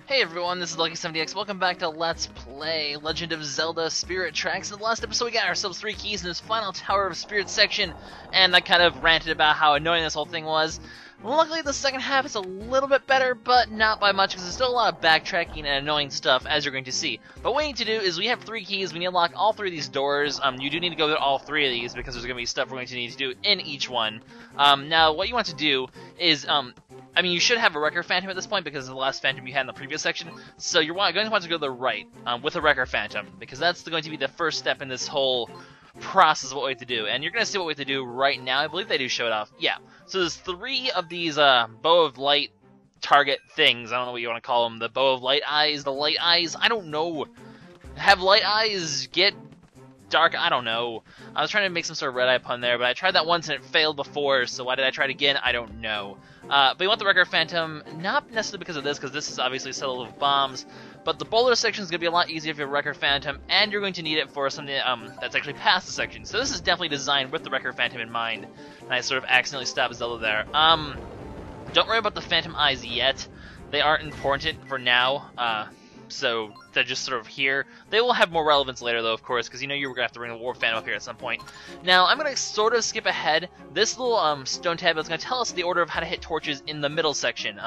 Hey everyone, this is LuckySevenDX. Welcome back to Let's Play Legend of Zelda Spirit Tracks. In the last episode, we got ourselves 3 keys in this final Tower of Spirit section, and I kind of ranted about how annoying this whole thing was. Luckily, the second half is a little bit better, but not by much, because there's still a lot of backtracking and annoying stuff, as you're going to see. But what we need to do is we have 3 keys. We need to unlock all 3 of these doors. You do need to go to all 3 of these, because there's going to be stuff we're going to need to do in each one. Now, what you want to do is, I mean, you should have a Wrecker Phantom at this point because of the last Phantom you had in the previous section. So you're going to want to go to the right with a Wrecker Phantom because that's going to be the first step in this whole process of what we have to do. And you're going to see what we have to do right now. I believe they do show it off. Yeah. So there's 3 of these bow of light target things. I don't know what you want to call them. The bow of light eyes, the light eyes. I don't know. Have light eyes get dark? I don't know. I was trying to make some sort of red eye pun there, but I tried that once and it failed before, so why did I try it again? I don't know. But you want the Wrecker Phantom, not necessarily because of this, because this is obviously a set of bombs, but the boulder section is going to be a lot easier if you have a Wrecker Phantom, and you're going to need it for something that's actually past the section. So this is definitely designed with the Wrecker Phantom in mind, and I sort of accidentally stopped Zelda there. Don't worry about the Phantom Eyes yet. They aren't important for now, so they're just sort of here. They will have more relevance later, though, of course, because you know you're going to have to bring the War Phantom up here at some point. Now, I'm going to sort of skip ahead. This little stone tab is going to tell us the order of how to hit torches in the middle section.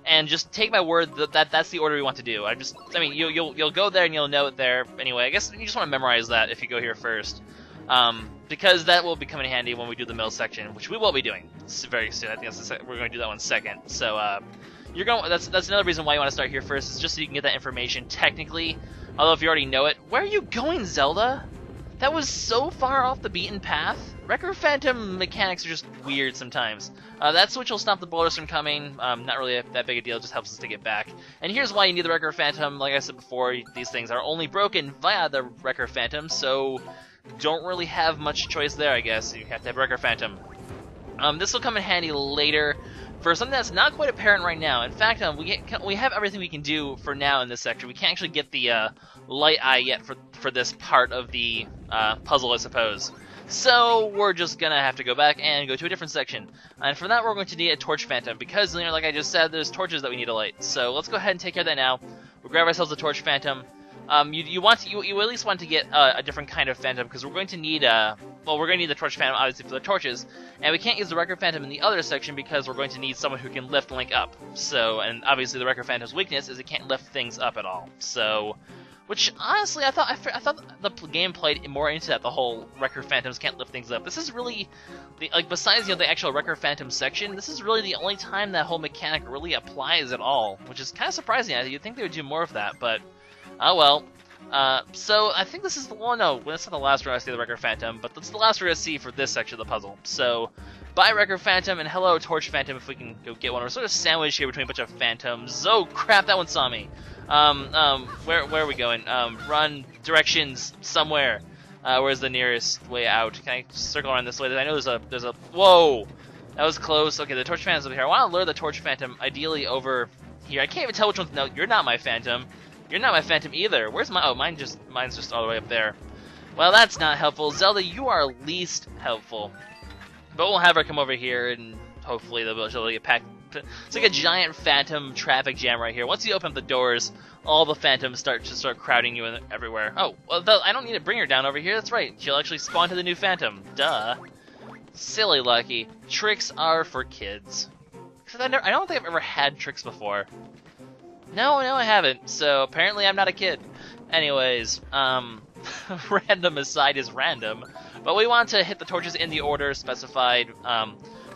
And just take my word that that's the order we want to do. I mean, you'll go there and you'll know it there. Anyway, I guess you just want to memorize that if you go here first. Because that will be coming in handy when we do the middle section, which we will be doing very soon. I think we're going to do that one second. So, that's another reason why you want to start here first, is just so you can get that information technically. Although if you already know it, where are you going, Zelda? That was so far off the beaten path. Wrecker Phantom mechanics are just weird sometimes. That switch will stop the boulders from coming. Not really that big a deal, just helps us to get back. And here's why you need the Wrecker Phantom. Like I said before, these things are only broken via the Wrecker Phantom, so don't really have much choice there, I guess. You have to have Wrecker Phantom. This will come in handy later for something that's not quite apparent right now. In fact, we have everything we can do for now in this section. We can't actually get the light eye yet for this part of the puzzle, I suppose. So we're just gonna have to go back and go to a different section. And for that, we're going to need a torch phantom because, you know, like I just said, there's torches that we need to light. So let's go ahead and take care of that now. We'll grab ourselves a torch phantom. You at least want to get a different kind of phantom because we're going to need we're going to need the torch phantom obviously for the torches, and we can't use the Wrecker Phantom in the other section because we're going to need someone who can lift Link up. So, and obviously the Wrecker Phantom's weakness is it can't lift things up at all. So, which honestly I thought the game played more into that, the whole Wrecker Phantoms can't lift things up. This is really besides the actual Wrecker Phantom section, this is really the only time that whole mechanic really applies at all, which is kind of surprising. You'd think they would do more of that, but oh well. So I think this is the one. No, that's not the last we're gonna see the Wrecker Phantom, but that's the last we're gonna see for this section of the puzzle. So, bye Wrecker Phantom, and hello Torch Phantom if we can go get one. We're sort of sandwiched here between a bunch of phantoms. Oh crap, that one saw me. Where are we going? Run directions somewhere. Where's the nearest way out? Can I circle around this way? I know there's a. Whoa, that was close. Okay, the Torch Phantom's over here. I want to lure the Torch Phantom ideally over here. I can't even tell which one's. No, you're not my Phantom. You're not my Phantom either. Where's my... Oh, mine's just all the way up there. Well, that's not helpful. Zelda, you are least helpful. But we'll have her come over here, and hopefully she'll get packed. It's like a giant Phantom traffic jam right here. Once you open up the doors, all the Phantoms start crowding you everywhere. Oh, well, I don't need to bring her down over here. That's right. She'll actually spawn to the new Phantom. Duh. Silly Lucky. Tricks are for kids. I don't think I've ever had tricks before. No, I haven't. So apparently I'm not a kid. Anyways, random aside is random, but we want to hit the torches in the order specified.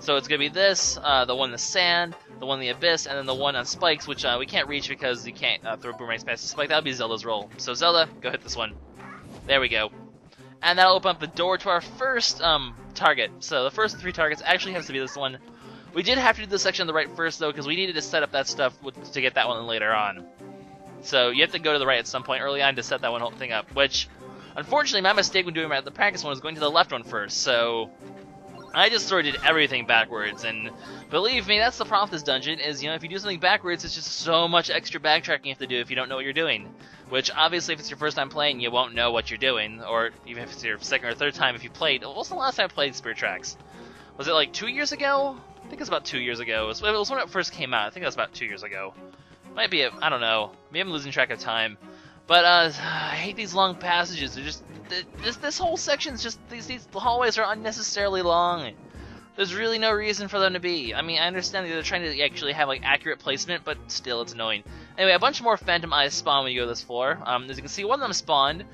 So it's gonna be this, the one in the sand, the one in the abyss, and then the one on spikes, which we can't reach because you can't throw boomerangs past the spike. That'll be Zelda's role. So Zelda, go hit this one. There we go. And that'll open up the door to our first target. So the first 3 targets actually has to be this one. We did have to do this section on the right first, though, because we needed to set up that stuff to get that one later on. So you have to go to the right at some point early on to set that whole thing up, which, unfortunately, my mistake when doing the practice one was going to the left one first, so I just sort of did everything backwards, and believe me, that's the problem with this dungeon, is, you know, if you do something backwards, it's just so much extra backtracking you have to do if you don't know what you're doing. Which, obviously, if it's your first time playing, you won't know what you're doing, or even if it's your second or third time if you played. What was the last time I played Spirit Tracks? Was it like 2 years ago? I think it was about 2 years ago. It was when it first came out. I think that was about 2 years ago. Might be, I don't know. Maybe I'm losing track of time. But, I hate these long passages. They're just, this whole section's just, these hallways are unnecessarily long. There's really no reason for them to be. I mean, I understand that they're trying to actually have, like, accurate placement, but still, it's annoying. Anyway, a bunch more Phantom Eyes spawn when you go to this floor. As you can see, one of them spawned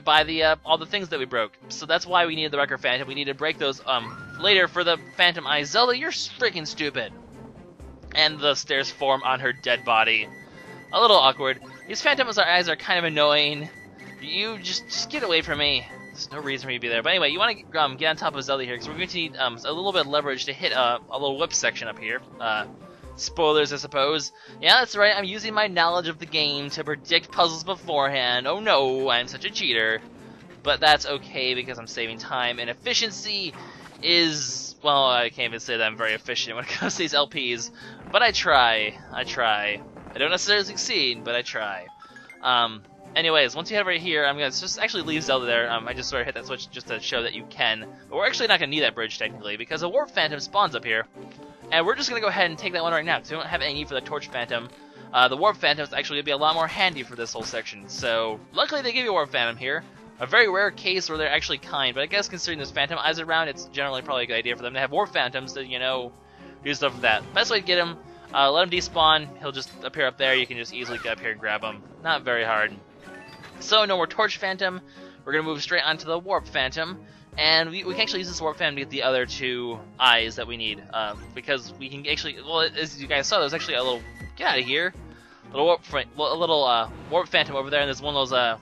by the, all the things that we broke. So that's why we needed the Wrecker Phantom. We need to break those, later for the Phantom Eyes. Zelda, you're freaking stupid. And the stairs form on her dead body. A little awkward. These Phantom Eyes are kind of annoying. You just get away from me. There's no reason for me to be there. But anyway, you want to get on top of Zelda here, because we're going to need a little bit of leverage to hit a little whip section up here. Spoilers, I suppose. Yeah, that's right, I'm using my knowledge of the game to predict puzzles beforehand. Oh no, I'm such a cheater. But that's okay, because I'm saving time, and efficiency is... Well, I can't even say that I'm very efficient when it comes to these LPs. But I try. I don't necessarily succeed, but I try. Anyways, once you head right here, I'm going to just actually leave Zelda there. I just sort of hit that switch just to show that you can. But we're actually not going to need that bridge, technically, because a Warp Phantom spawns up here. And we're just going to go ahead and take that one right now, because we don't have any need for the Torch Phantom. The Warp Phantom is actually going to be a lot more handy for this whole section. So, luckily they give you a Warp Phantom here. A very rare case where they're actually kind, but I guess considering there's Phantom Eyes around, it's generally probably a good idea for them to have Warp Phantoms to, you know, do stuff with that. Best way to get him, let him despawn, he'll just appear up there, you can just easily get up here and grab him. Not very hard. So, no more Torch Phantom, we're going to move straight onto the Warp Phantom, and we can actually use this Warp Phantom to get the other two eyes that we need, because we can actually, well, as you guys saw, there's actually a little, get out of here, a little Warp Phantom over there, and there's one of those,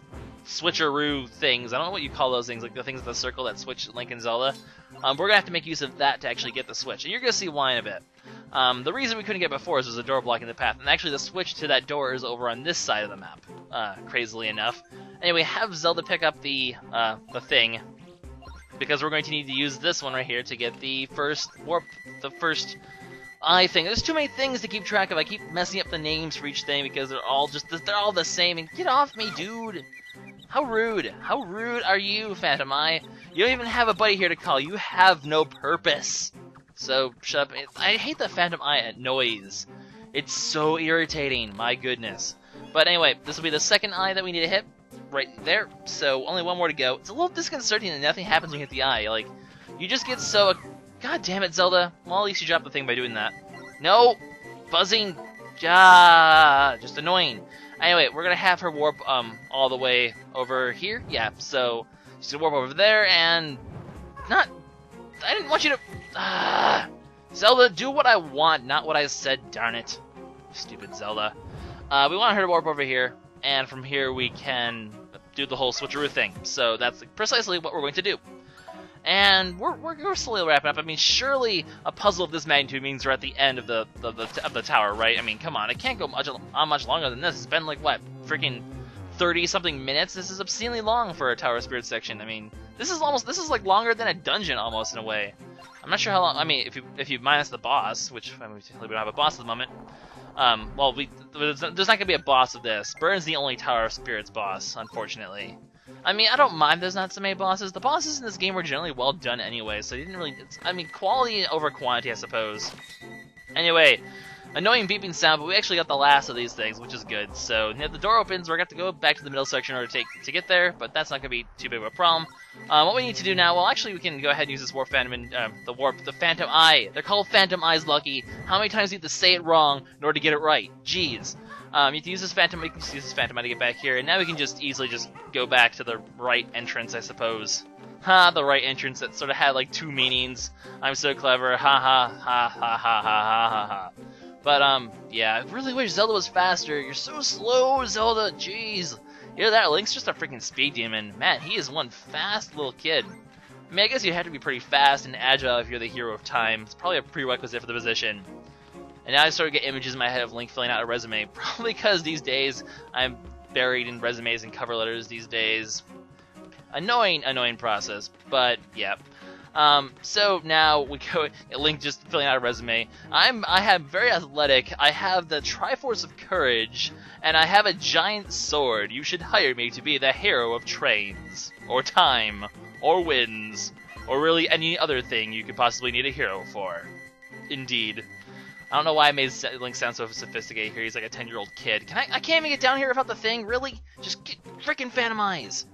switcheroo things. I don't know what you call those things, like the things with the circle that switch Link and Zelda. We're going to have to make use of that to actually get the switch, and you're going to see why in a bit. The reason we couldn't get before is there's a door blocking the path, and actually the switch to that door is over on this side of the map, crazily enough. Anyway, have Zelda pick up the thing, because we're going to need to use this one right here to get the first eye thing. There's too many things to keep track of. I keep messing up the names for each thing because they're all the same, and get off me, dude! How rude! How rude are you, Phantom Eye? You don't even have a buddy here to call. You have no purpose. So, shut up. I hate the Phantom Eye noise. It's so irritating, my goodness. But anyway, this will be the second eye that we need to hit. Right there. So, only one more to go. It's a little disconcerting that nothing happens when you hit the eye. Like, you just get so... God damn it, Zelda. Well, at least you dropped the thing by doing that. No! Buzzing! Just annoying. Anyway, we're gonna have her warp all the way over here. Yeah, so she's gonna warp over there and I didn't want you to Zelda, do what I want, not what I said, darn it. Stupid Zelda. We want her to warp over here, and from here we can do the whole switcheroo thing. So that's precisely what we're going to do. And we're slowly wrapping up. I mean, surely a puzzle of this magnitude means we're at the end of the tower, right? I mean, come on, it can't go much longer than this. It's been like what, freaking 30-something minutes. This is obscenely long for a Tower of Spirit section. I mean, this is like longer than a dungeon almost in a way. I'm not sure how long. I mean, if you minus the boss, which I mean, we don't have a boss at the moment. Well, there's not gonna be a boss of this. Burn's the only Tower of Spirits boss, unfortunately. I mean, I don't mind there's not so many bosses. The bosses in this game were generally well done anyway, so you didn't really... I mean, quality over quantity, I suppose. Anyway, annoying beeping sound, but we actually got the last of these things, which is good. So, if the door opens, we're going to have to go back to the middle section in order to get there, but that's not going to be too big of a problem. What we need to do now, well, actually, we can go ahead and use this Warp Phantom and, the Phantom Eye. They're called Phantom Eyes, Lucky. How many times do you have to say it wrong in order to get it right? Jeez. You have to use this Phantom, we can just use this Phantom Eye to get back here, and now we can just easily just go back to the right entrance, I suppose. Ha, the right entrance that sort of had like two meanings. I'm so clever, ha ha ha ha ha ha ha ha. But, yeah, I really wish Zelda was faster. You're so slow, Zelda, jeez. You know that, Link's just a freaking speed demon. Man, he is one fast little kid. I mean, I guess you have to be pretty fast and agile if you're the hero of time. It's probably a prerequisite for the position. And now I sort of get images in my head of Link filling out a resume. Probably because these days I'm buried in resumes and cover letters these days. Annoying process, but yeah. So now we go, Link just filling out a resume. I have very athletic, I have the Triforce of Courage, and I have a giant sword. You should hire me to be the hero of trains, or time, or winds, or really any other thing you could possibly need a hero for. Indeed. I don't know why I made Link sound so sophisticated here. He's like a 10-year-old kid. I can't even get down here without the thing? Really? Just get freaking Phantom Eyes.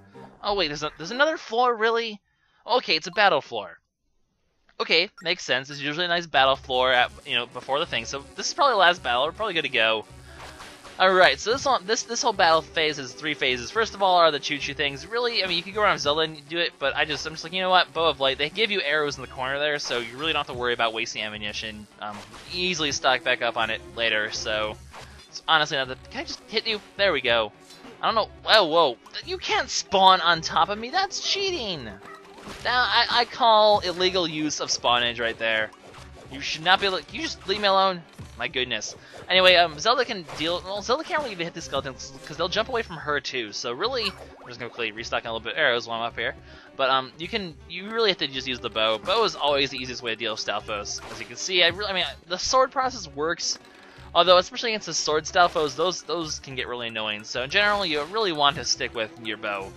Oh wait, there's another floor, really? Okay, it's a battle floor. Okay, makes sense. There's usually a nice battle floor at, before the thing. So this is probably the last battle. We're probably good to go. Alright, so this whole battle phase is 3 phases. First of all are the choo-choo things. Really, I mean, you could go around Zelda and do it, but I'm just like, you know what, Bow of Light, they give you arrows in the corner there, so you really don't have to worry about wasting ammunition. Easily stock back up on it later, so it's honestly not that. Can I just hit you? There we go. I don't know. Whoa. You can't spawn on top of me. That's cheating. Now, I call illegal use of spawnage right there. You should not be able to. Can you just leave me alone? My goodness. Anyway, Zelda can deal. Well, Zelda can't really even hit the skeletons because they'll jump away from her too. So really, I'm just gonna quickly restock a little bit of arrows while I'm up here. But you really have to just use the bow. Bow is always the easiest way to deal with stealth foes. As you can see, I mean, the sword process works. Although, especially against the sword style foes, those can get really annoying. So in general, you really want to stick with your bow.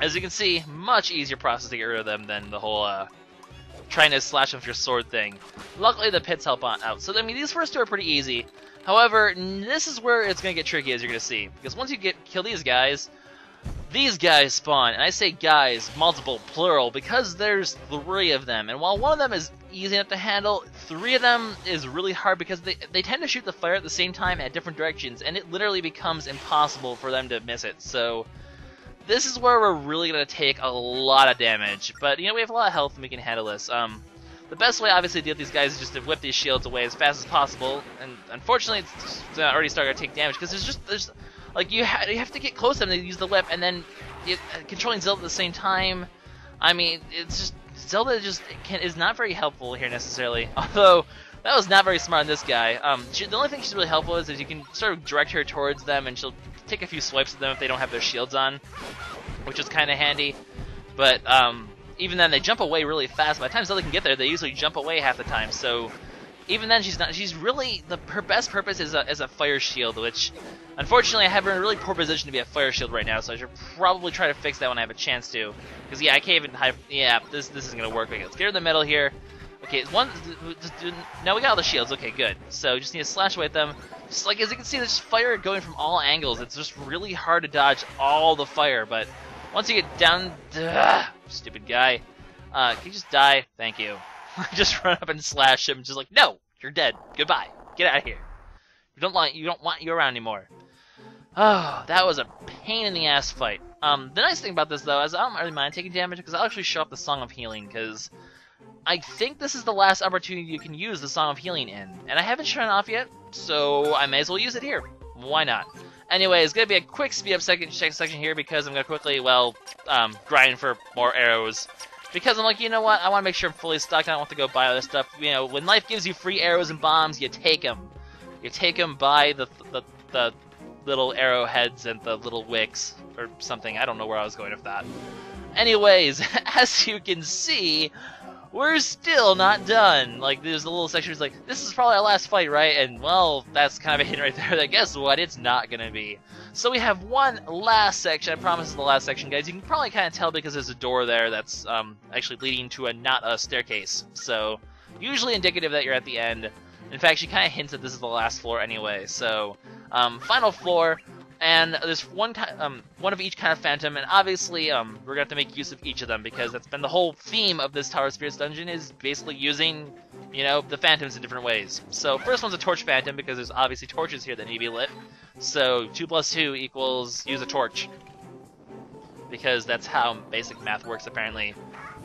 As you can see, much easier process to get rid of them than the whole trying to slash them with your sword thing. Luckily, the pits help out. So I mean, these first two are pretty easy. However, this is where it's gonna get tricky, as you're gonna see, because once you kill these guys spawn, and I say guys, multiple, plural, because there's 3 of them. And while one of them is easy enough to handle, 3 of them is really hard because they tend to shoot the fire at the same time at different directions, and it literally becomes impossible for them to miss it. So this is where we're really going to take a lot of damage, but we have a lot of health and we can handle this. The best way, obviously, to deal with these guys is just to whip these shields away as fast as possible, and unfortunately, it's already starting to take damage, because there's like, you have to get close to them to use the whip, and then controlling Zelda at the same time. I mean, it's just, Zelda is not very helpful here, necessarily, although that was not very smart on this guy. The only thing she's really helpful is you can sort of direct her towards them, and she'll take a few swipes at them if they don't have their shields on, which is kind of handy. But even then, they jump away really fast. By the time Zelda can get there, they usually jump away half the time. So even then, she's really, her best purpose is a fire shield, which unfortunately I have her in a really poor position to be a fire shield right now. So I should probably try to fix that when I have a chance to. Because I can't even hide. Yeah, this isn't gonna work. Okay, let's get her in the middle here. Okay, now we got all the shields. Okay, good. So just need to slash away at them. Just like, as you can see, there's fire going from all angles. It's just really hard to dodge all the fire. But once you get down, stupid guy, can you just die? Thank you. Just run up and slash him. Just like, no, you're dead. Goodbye. Get out of here. We don't want you around anymore. Oh, that was a pain in the ass fight. The nice thing about this though is I don't really mind taking damage because I'll actually show up the Song of Healing, because I think this is the last opportunity you can use the Song of Healing in, and I haven't shown it off yet, so I may as well use it here. Why not? Anyway, it's going to be a quick speed up section here because I'm going to quickly, grind for more arrows. Because I'm like, you know what, I want to make sure I'm fully stocked, I don't want to go buy other stuff. When life gives you free arrows and bombs, you take them. You take them by the little arrowheads and the little wicks, or something. I don't know where I was going with that. Anyways, as you can see, we're still not done. Like, there's a little section that's like, this is probably our last fight, right? And, well, that's kind of a hint right there that guess what? It's not gonna be. So we have one last section. I promise it's the last section, guys. You can probably kind of tell because there's a door there that's actually leading to not a staircase. So, usually indicative that you're at the end. In fact, she kind of hints that this is the last floor anyway. So, final floor. And there's one of each kind of phantom, and obviously we're gonna have to make use of each of them because that's been the whole theme of this Tower of Spirits dungeon, is basically using, the phantoms in different ways. So first one's a torch phantom because there's obviously torches here that need to be lit. So 2 + 2 equals use a torch, because that's how basic math works apparently.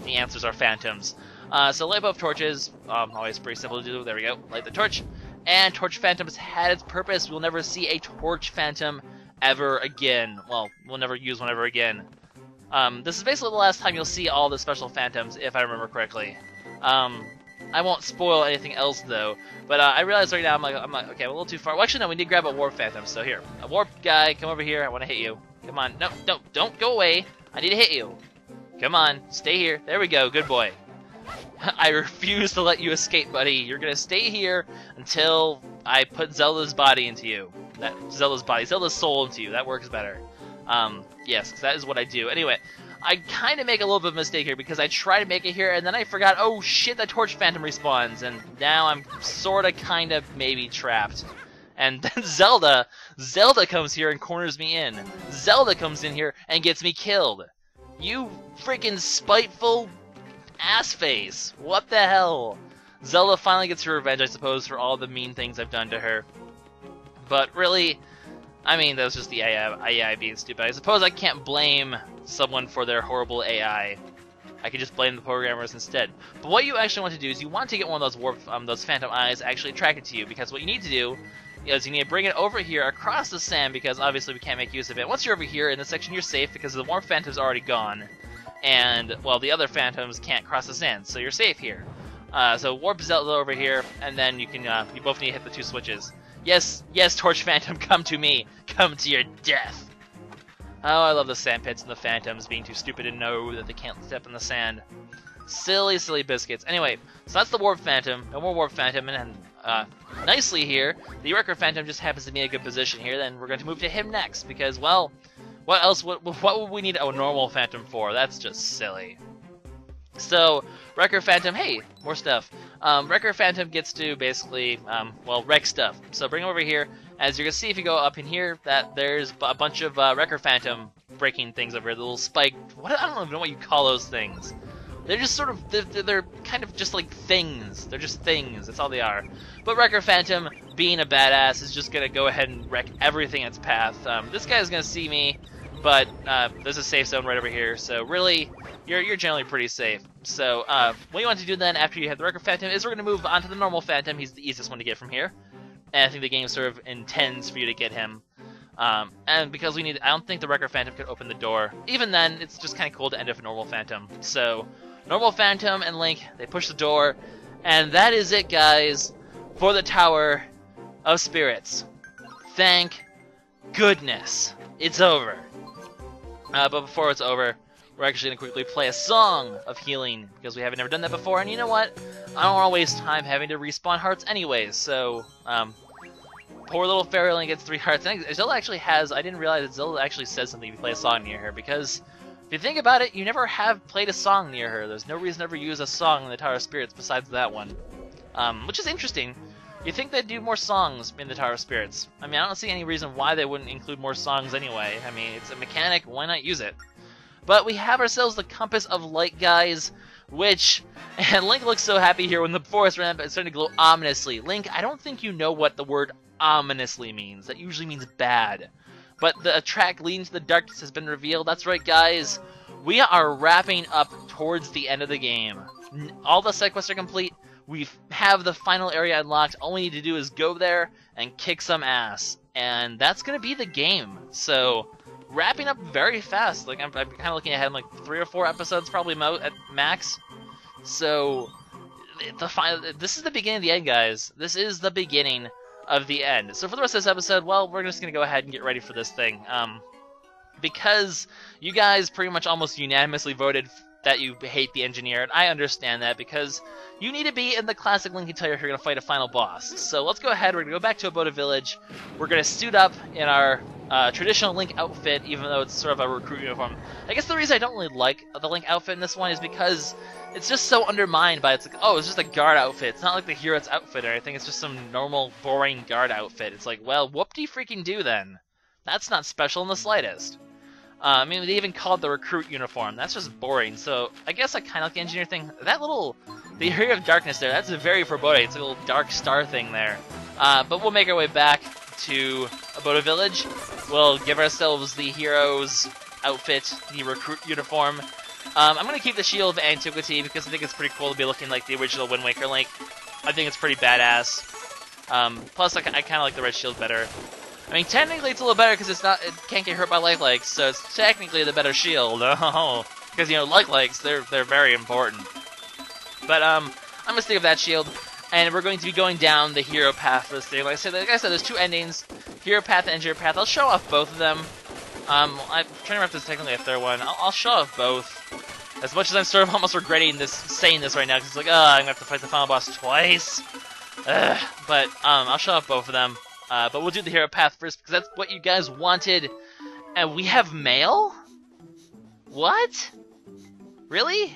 The answers are phantoms. So light both torches, always pretty simple to do. There we go, light the torch. And Torch Phantom has had its purpose. We'll never see a Torch Phantom ever again. Well, we'll never use one ever again. This is basically the last time you'll see all the special phantoms, if I remember correctly. I won't spoil anything else though, but I realize right now I'm like, okay, I'm a little too far. Well, actually, no, we need to grab a warp phantom. So here, a warp guy, come over here. I want to hit you. Come on, no, don't go away. I need to hit you. Come on, stay here. There we go. Good boy. I refuse to let you escape, buddy. You're gonna stay here until I put Zelda's body into you. Zelda's soul into you. That works better. Yes, that is what I do. Anyway, I kind of make a little bit of a mistake here because I try to make it here and then I forgot, oh shit, that Torch Phantom respawns, and now I'm sorta, kinda, maybe trapped. And then Zelda comes here and corners me in. Zelda comes in here and gets me killed. You freaking spiteful ass face. What the hell? Zelda finally gets her revenge, I suppose, for all the mean things I've done to her. But really, I mean, that was just the AI being stupid. I suppose I can't blame someone for their horrible AI. I could just blame the programmers instead. But what you actually want to do is you want to get one of those Phantom Eyes actually attracted to you, because what you need to do is you need to bring it over here across the sand, because obviously we can't make use of it. Once you're over here in this section, you're safe because the Warp Phantom's already gone, and well, the other Phantoms can't cross the sand, so you're safe here. So warp Zelda over here, and then you can you both need to hit the 2 switches. Yes, yes, Torch Phantom, come to me, come to your death. Oh, I love the sand pits and the Phantoms being too stupid to know that they can't step in the sand. Silly, silly biscuits. Anyway, so that's the Warp Phantom, no more Warp Phantom, and nicely here, the Wrecker Phantom just happens to be in a good position here. Then we're going to move to him next, because, well, what else? What would we need a normal Phantom for? That's just silly. So, Wrecker Phantom, hey, more stuff. Wrecker Phantom gets to basically, well, wreck stuff. So bring him over here. As you can see, if you go up in here, that there's a bunch of Wrecker Phantom breaking things over here. The little spike, I don't even know what you call those things. They're just sort of, they're kind of just like things. They're just things, that's all they are. But Wrecker Phantom, being a badass, is just going to go ahead and wreck everything in its path. This guy's going to see me, but there's a safe zone right over here, so really, you're generally pretty safe. So what you want to do then, after you have the Wrecker Phantom, is we're going to move on to the normal Phantom. He's the easiest one to get from here. And I think the game sort of intends for you to get him. And because I don't think the Wrecker Phantom could open the door. Even then, it's just kind of cool to end up a normal Phantom. So, normal Phantom and Link, they push the door, and that is it, guys, for the Tower of Spirits. Thank goodness it's over. But before it's over, we're actually going to quickly play a song of healing, because we haven't never done that before, and you know what? I don't want to waste time having to respawn hearts anyways, so, poor little fairy only gets 3 hearts. And Zelda actually has, I didn't realize that Zelda actually says something if you play a song near her, because if you think about it, you never have played a song near her. There's no reason to ever use a song in the Tower of Spirits besides that one. Which is interesting. You think they'd do more songs in the Tower of Spirits. I mean, I don't see any reason why they wouldn't include more songs anyway. I mean, it's a mechanic, why not use it? But we have ourselves the Compass of Light, guys, which, and Link looks so happy here when the forest ramp is starting to glow ominously. Link, I don't think you know what the word ominously means. That usually means bad. But the track leading to the darkness has been revealed. That's right, guys. We are wrapping up towards the end of the game. All the side quests are complete. We have the final area unlocked. All we need to do is go there and kick some ass. And that's going to be the game. So, wrapping up very fast. Like I'm kind of looking ahead. I'm like 3 or 4 episodes probably at max. So, this is the beginning of the end, guys. This is the beginning of the end. So for the rest of this episode, well, we're just going to go ahead and get ready for this thing. Because you guys pretty much almost unanimously voted that you hate the engineer, and I understand that, because you need to be in the classic Link attire if you're going to fight a final boss. So let's go ahead, we're going to go back to Aboda Village, we're going to suit up in our traditional Link outfit, even though it's sort of a recruit uniform. I guess the reason I don't really like the Link outfit in this one is because it's just so undermined by, it's like, oh, it's just a guard outfit. It's not like the hero's outfit or anything, it's just some normal, boring guard outfit. It's like, well, whoop-de-freaking-do then. That's not special in the slightest. I mean, they even called the recruit uniform. That's just boring. So, I guess I kind of like the engineer thing. That little, the area of darkness there, that's very foreboding. It's a little dark star thing there. But we'll make our way back to Aboda Village. We'll give ourselves the hero's outfit, the recruit uniform. I'm going to keep the Shield of Antiquity because I think it's pretty cool to be looking like the original Wind Waker Link. I think it's pretty badass. Plus, I kind of like the red shield better. I mean, technically it's a little better because it can't get hurt by light legs, so it's technically the better shield. Oh, because, you know, light legs, they're very important. But, I'm going to stick with that shield, and we're going to be going down the hero path for this thing. Like I said, there's 2 endings, hero path and engineer path. I'll show off both of them. I'm trying to remember if there's technically a third one. I'll show off both. As much as I'm sort of almost regretting saying this right now, because it's like, oh, I'm going to have to fight the final boss twice. But, I'll show off both of them. But we'll do the hero path first, because that's what you guys wanted. And we have mail? What? Really?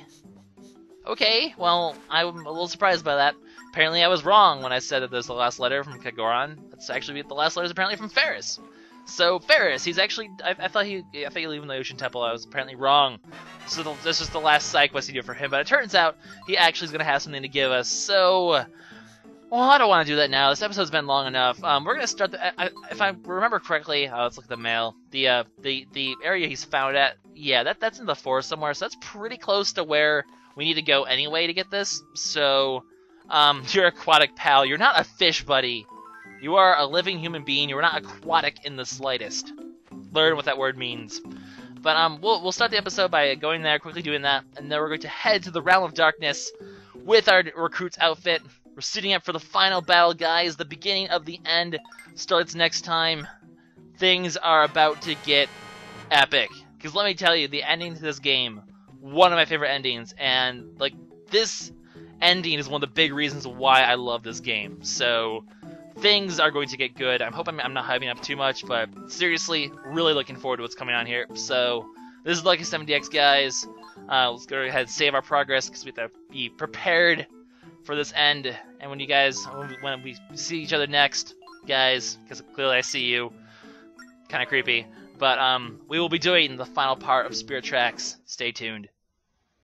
Okay, well, I'm a little surprised by that. Apparently I was wrong when I said that there's the last letter from Kagoran. That's actually the last letter is apparently from Ferris. So Ferris, he's actually I thought you leave in the Ocean Temple. I was apparently wrong. So this is the last side quest you do for him, but it turns out he actually is gonna have something to give us. So, well, I don't want to do that now. This episode's been long enough. We're gonna start. If I remember correctly, let's look at the mail. The area he's found at. Yeah, that's in the forest somewhere. So that's pretty close to where we need to go anyway to get this. So, your aquatic pal. You're not a fish, buddy. You are a living human being. You are not aquatic in the slightest. Learn what that word means. But we'll start the episode by going there, quickly doing that, and then we're going to head to the Realm of Darkness with our recruit's outfit. We're suiting up for the final battle, guys. The beginning of the end starts next time. Things are about to get epic. Because let me tell you, the ending to this game, one of my favorite endings, and like this ending is one of the big reasons why I love this game. So things are going to get good. I'm hoping I'm not hyping up too much, but seriously, really looking forward to what's coming on here. So this is LuckySevenDX, guys. Let's go ahead and save our progress because we have to be prepared for this end. And when we see each other next, guys, because clearly I see you, kind of creepy. But we will be doing the final part of Spirit Tracks. Stay tuned.